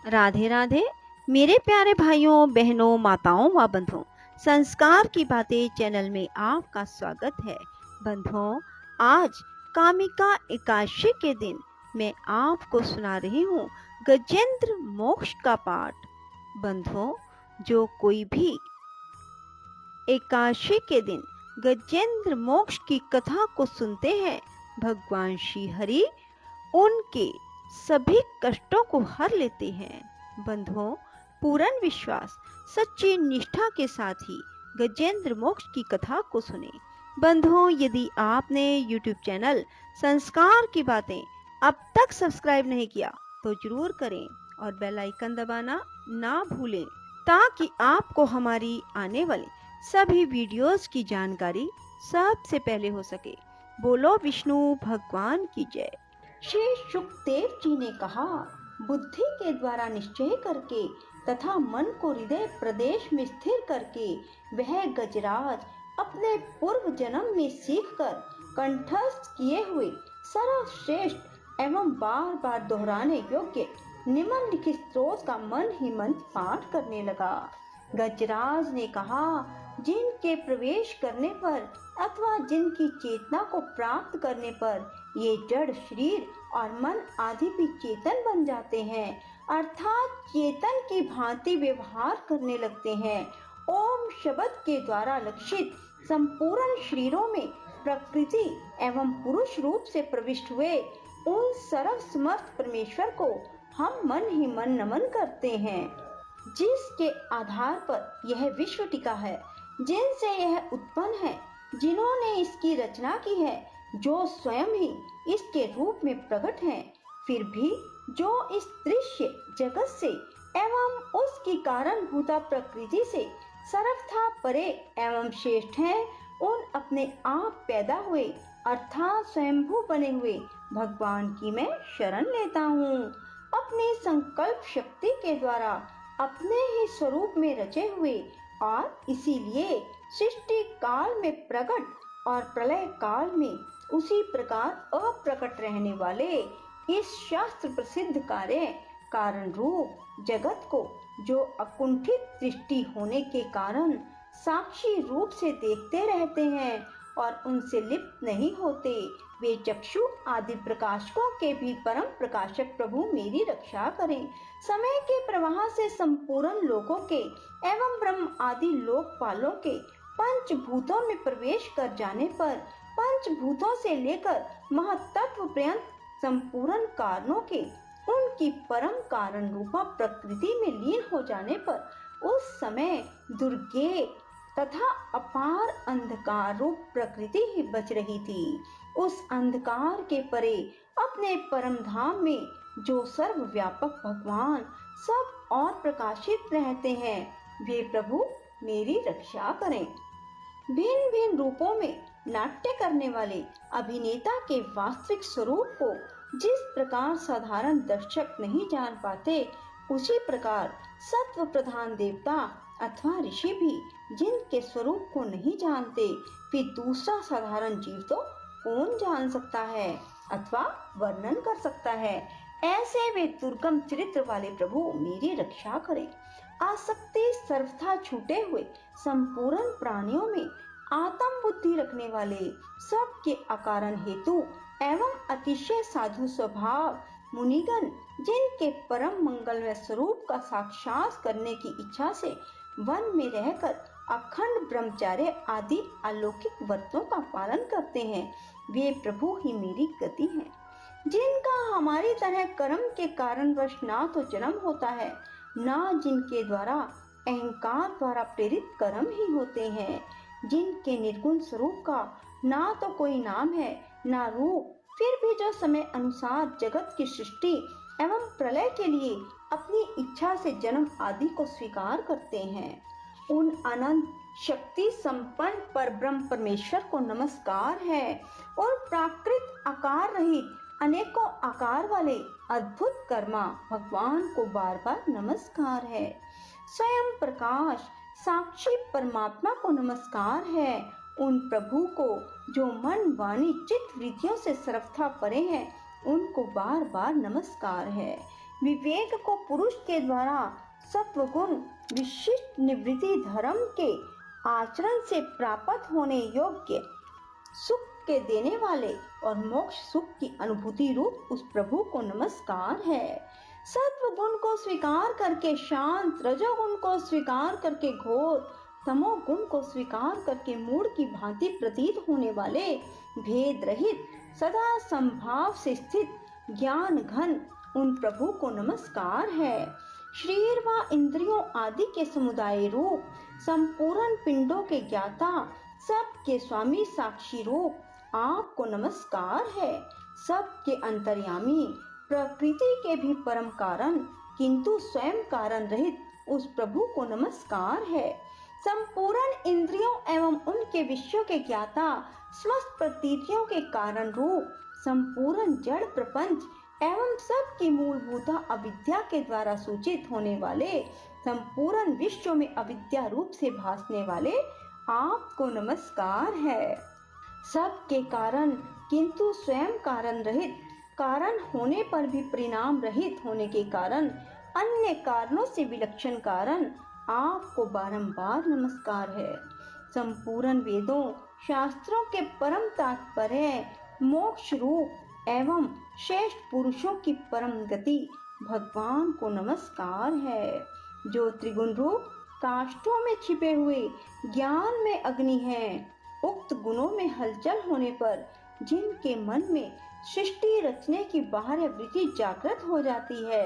राधे राधे मेरे प्यारे भाइयों बहनों माताओं व बंधुओं, संस्कार की बातें चैनल में आपका स्वागत है। बंधुओं, आज कामिका एकादशी के दिन मैं आपको सुना रही हूँ गजेंद्र मोक्ष का पाठ। बंधुओं, जो कोई भी एकादशी के दिन गजेंद्र मोक्ष की कथा को सुनते हैं, भगवान श्री हरि उनके सभी कष्टों को हर लेते हैं। बंधुओं, पूर्ण विश्वास सच्ची निष्ठा के साथ ही गजेंद्र मोक्ष की कथा को सुने। बंधुओं, यदि आपने YouTube चैनल संस्कार की बातें अब तक सब्सक्राइब नहीं किया तो जरूर करें और बेल आइकन दबाना ना भूलें, ताकि आपको हमारी आने वाली सभी वीडियोस की जानकारी सबसे पहले हो सके। बोलो विष्णु भगवान की जय। श्री सुखदेव जी ने कहा, बुद्धि के द्वारा निश्चय करके तथा मन को हृदय प्रदेश में स्थिर करके वह गजराज अपने पूर्व जन्म में सीखकर कंठस्थ किए हुए सर्वश्रेष्ठ एवं बार बार दोहराने योग्य निम्नलिखित स्त्रोत का मन ही मन पाठ करने लगा। गजराज ने कहा, जिनके प्रवेश करने पर अथवा जिनकी चेतना को प्राप्त करने पर ये जड़ शरीर और मन आदि भी चेतन बन जाते हैं, अर्थात चेतन की भांति व्यवहार करने लगते हैं। ओम शब्द के द्वारा लक्षित संपूर्ण शरीरों में प्रकृति एवं पुरुष रूप से प्रविष्ट हुए उन सर्वसमर्थ परमेश्वर को हम मन ही मन नमन करते हैं, जिसके आधार पर यह विश्व टिका है, जिनसे यह उत्पन्न है, जिन्होंने इसकी रचना की है, जो स्वयं ही इसके रूप में प्रकट हैं, फिर भी जो इस दृश्य जगत से एवं उसकी कारण भूता प्रकृति से सर्वथा परे एवं श्रेष्ठ हैं, उन अपने आप पैदा हुए अर्थात स्वयंभू बने हुए भगवान की मैं शरण लेता हूँ। अपनी संकल्प शक्ति के द्वारा अपने ही स्वरूप में रचे हुए और इसीलिए सृष्टि काल में प्रकट और प्रलय काल में उसी प्रकार अप्रकट रहने वाले इस शास्त्र प्रसिद्ध कार्य कारण रूप जगत को, जो अकुंठित दृष्टि होने के कारण साक्षी रूप से देखते रहते हैं और उनसे लिप्त नहीं होते, वे चक्षु आदि प्रकाशकों के भी परम प्रकाशक प्रभु मेरी रक्षा करें। समय के प्रवाह से संपूर्ण लोकों के एवं ब्रह्म आदि लोकपालों के पंचभूतों में प्रवेश कर जाने पर पंचभूतों से लेकर महत्त्व पर्यंत संपूर्ण कारणों के उनकी परम कारण रूपा प्रकृति में लीन हो जाने पर उस समय दुर्गे तथा अपार अंधकार रूप प्रकृति ही बच रही थी। उस अंधकार के परे अपने परम धाम में जो सर्वव्यापक भगवान सब और प्रकाशित रहते हैं, वे प्रभु मेरी रक्षा करें। भिन्न भिन्न रूपों में नाट्य करने वाले अभिनेता के वास्तविक स्वरूप को जिस प्रकार साधारण दर्शक नहीं जान पाते, उसी प्रकार सत्व प्रधान देवता अथवा ऋषि भी जिनके स्वरूप को नहीं जानते, फिर दूसरा साधारण जीव तो कौन जान सकता है अथवा वर्णन कर सकता है। ऐसे वे दुर्गम चरित्र वाले प्रभु मेरी रक्षा करें। आसक्ति सर्वथा छूटे हुए संपूर्ण प्राणियों में आत्म बुद्धि रखने वाले, सबके अकारण हेतु एवं अतिशय साधु स्वभाव मुनिगण, जिनके परम मंगलमय स्वरूप का साक्षात करने की इच्छा से वन में रहकर अखंड ब्रह्मचर्य आदि अलौकिक व्रतों का पालन करते हैं, वे प्रभु ही मेरी गति हैं। जिनका हमारी तरह कर्म के कारणवश ना तो जन्म होता है, ना जिनके द्वारा अहंकार द्वारा प्रेरित कर्म ही होते हैं, जिनके निर्गुण स्वरूप का ना तो कोई नाम है ना रूप, फिर भी जो समय अनुसार जगत की सृष्टि एवं प्रलय के लिए अपनी इच्छा से जन्म आदि को स्वीकार करते हैं, उन अनंत शक्ति संपन्न पर ब्रह्म परमेश्वर को नमस्कार है। और प्राकृत आकार रहित अनेकों आकार वाले अद्भुत कर्मा भगवान को बार बार नमस्कार है। स्वयं प्रकाश साक्षी परमात्मा को नमस्कार है। उन प्रभु को जो मन वाणी चित्त वृत्तियों से सर्वथा परे हैं, उनको बार बार नमस्कार है। विवेक को पुरुष के द्वारा सत्वगुण विशिष्ट निवृत्ति धर्म के आचरण से प्राप्त होने योग्य सुख के देने वाले और मोक्ष सुख की अनुभूति रूप उस प्रभु को नमस्कार है। सत्व गुण को स्वीकार करके शांत, रजोगुण को स्वीकार करके घोर, तमोगुण को स्वीकार करके मूढ़ की भांति प्रतीत होने वाले भेद रहित सदा संभाव से स्थित ज्ञान घन उन प्रभु को नमस्कार है। शरीर व इंद्रियों आदि के समुदाय रूप संपूर्ण पिंडों के ज्ञाता, सबके स्वामी साक्षी रूप आपको नमस्कार है। सबके अंतर्यामी, प्रकृति के भी परम कारण किंतु स्वयं कारण रहित उस प्रभु को नमस्कार है। संपूर्ण इंद्रियों एवं उनके विषयों के ज्ञाता, समस्त प्रतीतियों के कारण रूप संपूर्ण जड़ प्रपंच एवं सबकी मूलभूत अविद्या के द्वारा सूचित होने वाले, संपूर्ण विश्व में अविद्या रूप से भासने वाले आपको नमस्कार है। सबके कारण किंतु स्वयं कारण रहित, कारण होने पर भी परिणाम रहित होने के कारण, अन्य कारणों से विलक्षण कारण आपको बारंबार नमस्कार है। संपूर्ण वेदों शास्त्रों के परम तात्पर्य, मोक्ष रूप एवं श्रेष्ठ पुरुषों की परम गति भगवान को नमस्कार है। जो त्रिगुण रूप काष्ठों में छिपे हुए ज्ञान में अग्नि है, उक्त गुणों में हलचल होने पर जिनके मन में सृष्टि रचने की बाह्य वृत्ति जागृत हो जाती है,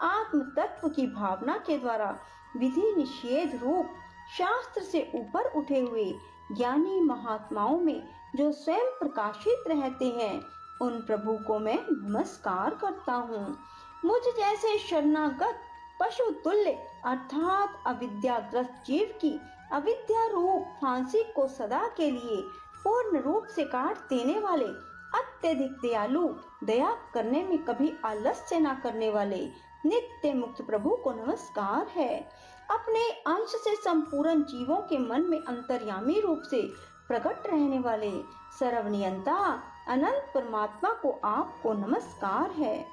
आत्म तत्व की भावना के द्वारा विधि निषेध रूप शास्त्र से ऊपर उठे हुए ज्ञानी महात्माओं में जो स्वयं प्रकाशित रहते हैं, उन प्रभु को मैं नमस्कार करता हूँ। मुझ जैसे शरणागत पशु तुल्य अर्थात अविद्याग्रस्त जीव की अविद्या रूप फांसी को सदा के लिए पूर्ण रूप से काट देने वाले, अत्यधिक दयालु, दया करने में कभी आलस्य न करने वाले नित्य मुक्त प्रभु को नमस्कार है। अपने अंश से संपूर्ण जीवों के मन में अंतर्यामी रूप से प्रकट रहने वाले सर्वनियंता अनंत परमात्मा को आपको नमस्कार है।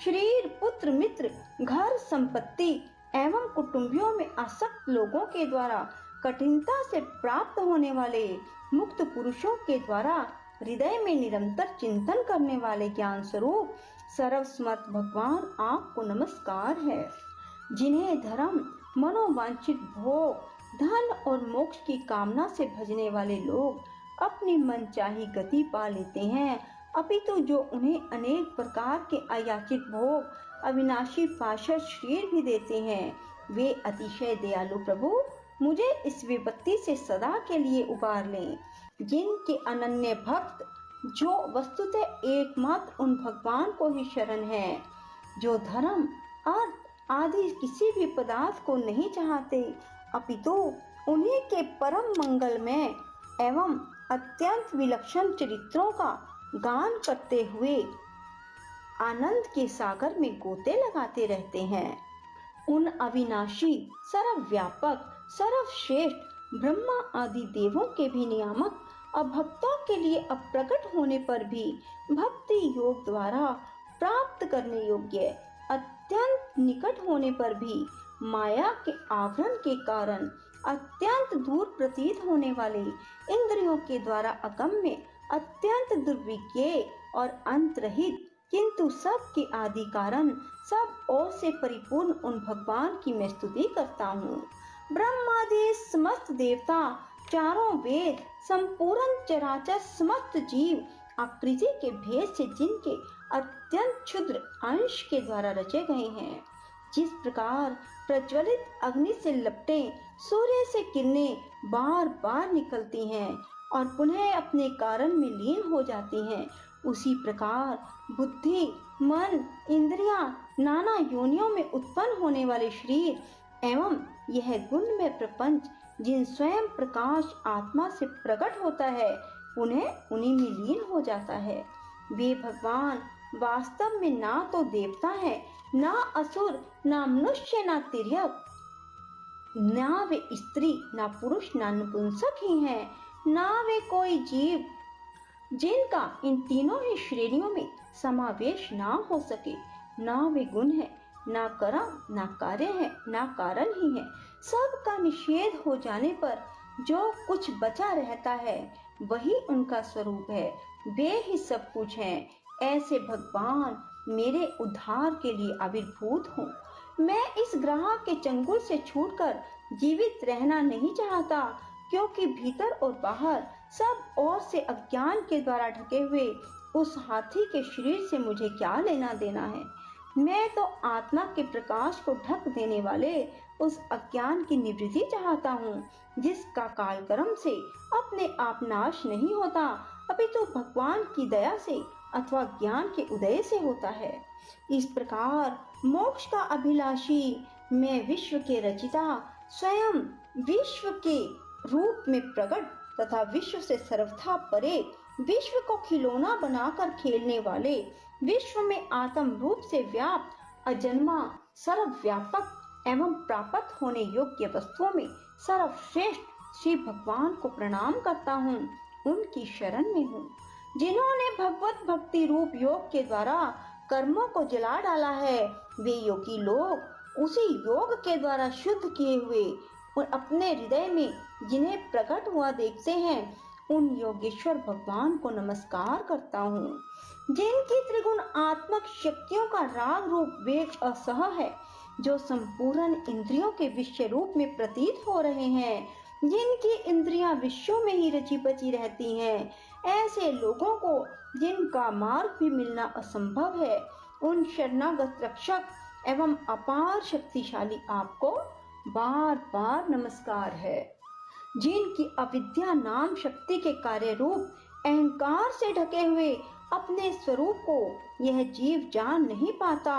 शरीर, पुत्र, मित्र, घर, संपत्ति एवं कुटुंबियों में आसक्त लोगों के द्वारा कठिनता से प्राप्त होने वाले मुक्त पुरुषों के द्वारा हृदय में निरंतर चिंतन करने वाले ज्ञान स्वरूप सर्वसमर्थ भगवान आपको नमस्कार है। जिन्हें धर्म, मनोवांछित भोग, धन और मोक्ष की कामना से भजने वाले लोग अपनी मनचाही गति पा लेते हैं, अपितु जो उन्हें अनेक प्रकार के अयाचित भोग, अविनाशी शाश्वत शरीर भी देते हैं, वे अतिशय दयालु प्रभु मुझे इस विपत्ति से सदा के लिए उबार लें। जिनके अनन्य भक्त जो वस्तुतः एकमात्र उन भगवान को ही शरण है, जो धर्म, अर्थ आदि किसी भी पदार्थ को नहीं चाहते, अपितु उन्हीं के परम मंगलमय एवं अत्यंत विलक्षण चरित्रों का गान करते हुए आनंद के सागर में गोते लगाते रहते हैं। उन अविनाशी, सर्वव्यापक, सर्वश्रेष्ठ ब्रह्मा आदि देवों के भी नियामक और भक्तों के लिए अप्रकट होने पर भी भक्ति योग द्वारा प्राप्त करने योग्य, अत्यंत निकट होने पर भी माया के आवरण के कारण अत्यंत दूर प्रतीत होने वाले, इंद्रियों के द्वारा अगम्य, अत्यंत दुर्विज्ञेय और अंत रहित किंतु सब के आदि कारण, सब ओर से परिपूर्ण उन भगवान की मैं स्तुति करता हूँ। ब्रह्मादि समस्त देवता, चारों वेद, संपूर्ण चराचर समस्त जीव आकृति के भेद से जिनके अत्यंत क्षुद्र अंश के द्वारा रचे गए हैं, जिस प्रकार प्रज्वलित अग्नि से लपटे सूर्य से किरणें बार बार निकलती हैं और पुनः अपने कारण में लीन हो जाती हैं, उसी प्रकार बुद्धि, मन, इंद्रियां, नाना योनियों में उत्पन्न होने वाले शरीर एवं यह गुणमय प्रपंच जिन स्वयं प्रकाश आत्मा से प्रकट होता है, पुनः उन्हीं में लीन हो जाता है। वे भगवान वास्तव में ना तो देवता है, ना असुर, ना मनुष्य, ना तिर्यक, ना वे स्त्री, ना पुरुष, ना नपुंसक ही हैं, ना वे कोई जीव जिनका इन तीनों ही श्रेणियों में समावेश ना हो सके, ना वे गुण है, ना कर्म ना कार्य है, ना कारण ही है। सब का निषेध हो जाने पर जो कुछ बचा रहता है वही उनका स्वरूप है। वे ही सब कुछ हैं। ऐसे भगवान मेरे उद्धार के लिए आविर्भूत हों। मैं इस ग्रह के चंगुल से छूटकर जीवित रहना नहीं चाहता, क्योंकि भीतर और बाहर सब ओर से अज्ञान के द्वारा ढके हुए उस हाथी के शरीर से मुझे क्या लेना देना है। मैं तो आत्मा के प्रकाश को ढक देने वाले उस अज्ञान की निवृत्ति चाहता हूँ, जिसका कालक्रम से अपने आप नाश नहीं होता, अभी तो भगवान की दया से अथवा ज्ञान के उदय से होता है। इस प्रकार मोक्ष का अभिलाषी मैं विश्व के रचिता, स्वयं विश्व के रूप में प्रकट तथा विश्व से सर्वथा परे, विश्व को खिलौना बनाकर खेलने वाले, विश्व में आत्म रूप से व्याप्त अजन्मा सर्वव्यापक एवं प्राप्त होने योग्य वस्तुओं में सर्वश्रेष्ठ श्री भगवान को प्रणाम करता हूँ। उनकी शरण में हूँ जिन्होंने भगवत भक्ति रूप योग के द्वारा कर्मों को जला डाला है। वे योगी लोग उसी योग के द्वारा शुद्ध किए हुए और अपने हृदय में जिन्हें प्रकट हुआ देखते हैं, उन योगेश्वर भगवान को नमस्कार करता हूँ। जिनकी त्रिगुण आत्मक शक्तियों का राग रूप वेग असह है, जो संपूर्ण इंद्रियों के विषय रूप में प्रतीत हो रहे हैं, जिनकी इंद्रियां विश्व में ही रची बची रहती हैं, ऐसे लोगों को जिनका मार्ग भी मिलना असंभव है, उन शरणागत रक्षक एवं अपार शक्तिशाली आपको बार बार नमस्कार है। जिनकी अविद्या नाम शक्ति के कार्य रूप अहंकार से ढके हुए अपने स्वरूप को यह जीव जान नहीं पाता,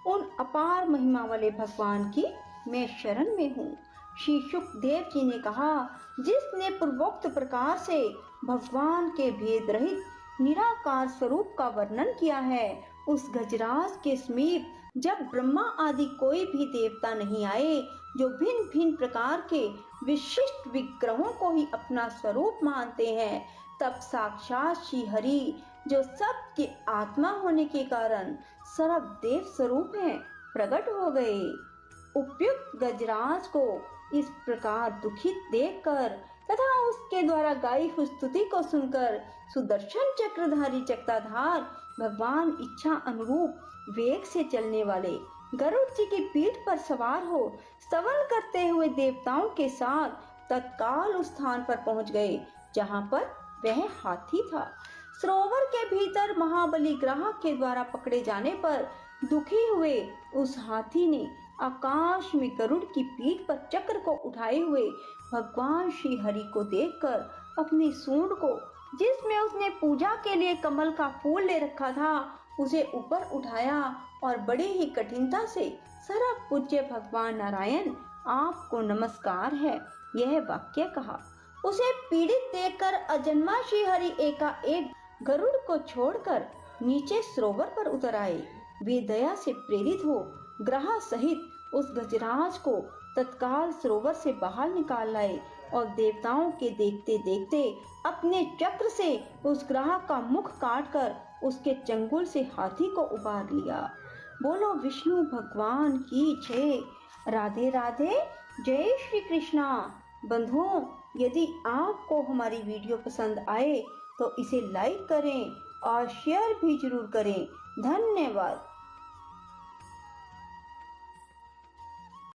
उन अपार महिमा वाले भगवान की मैं शरण में हूँ। श्री सुखदेव जी ने कहा, जिसने पूर्वोक्त प्रकार से भगवान के भेद रहित निराकार स्वरूप का वर्णन किया है, उस गजराज के समीप जब ब्रह्मा आदि कोई भी देवता नहीं आए, जो भिन्न भिन्न प्रकार के विशिष्ट विग्रहों को ही अपना स्वरूप मानते हैं, तब साक्षात श्री हरि, जो सबके आत्मा होने के कारण सर्वदेव स्वरूप हैं, प्रकट हो गए। उपयुक्त गजराज को इस प्रकार दुखित देखकर तथा उसके द्वारा गाई हुई स्तुति को सुनकर सुदर्शन चक्रधारी चक्राधार भगवान इच्छा अनुरूप वेग से चलने वाले गरुड़ जी की पीठ पर सवार हो स्तवन करते हुए देवताओं के साथ तत्काल उस स्थान पर पहुंच गए जहां पर वह हाथी था। सरोवर के भीतर महाबली ग्राहक के द्वारा पकड़े जाने पर दुखी हुए उस हाथी ने आकाश में गरुड़ की पीठ पर चक्र को उठाए हुए भगवान श्री हरि को देखकर अपनी सूंड को, जिसमें उसने पूजा के लिए कमल का फूल ले रखा था, उसे ऊपर उठाया और बड़ी ही कठिनता से सर्व पूज्य भगवान नारायण आपको नमस्कार है, यह वाक्य कहा। उसे पीड़ित देखकर अजन्मा श्री हरि एकाएक गरुड़ को छोड़कर नीचे सरोवर पर उतर आए। वे दया से प्रेरित हो ग्रह सहित उस गजराज को तत्काल सरोवर से बाहर निकाल लाए और देवताओं के देखते देखते अपने चक्र से उस ग्रह का मुख काटकर उसके चंगुल से हाथी को उबार लिया। बोलो विष्णु भगवान की जय। राधे राधे। जय श्री कृष्णा। बंधुओं, यदि आपको हमारी वीडियो पसंद आए तो इसे लाइक करें और शेयर भी जरूर करें। धन्यवाद।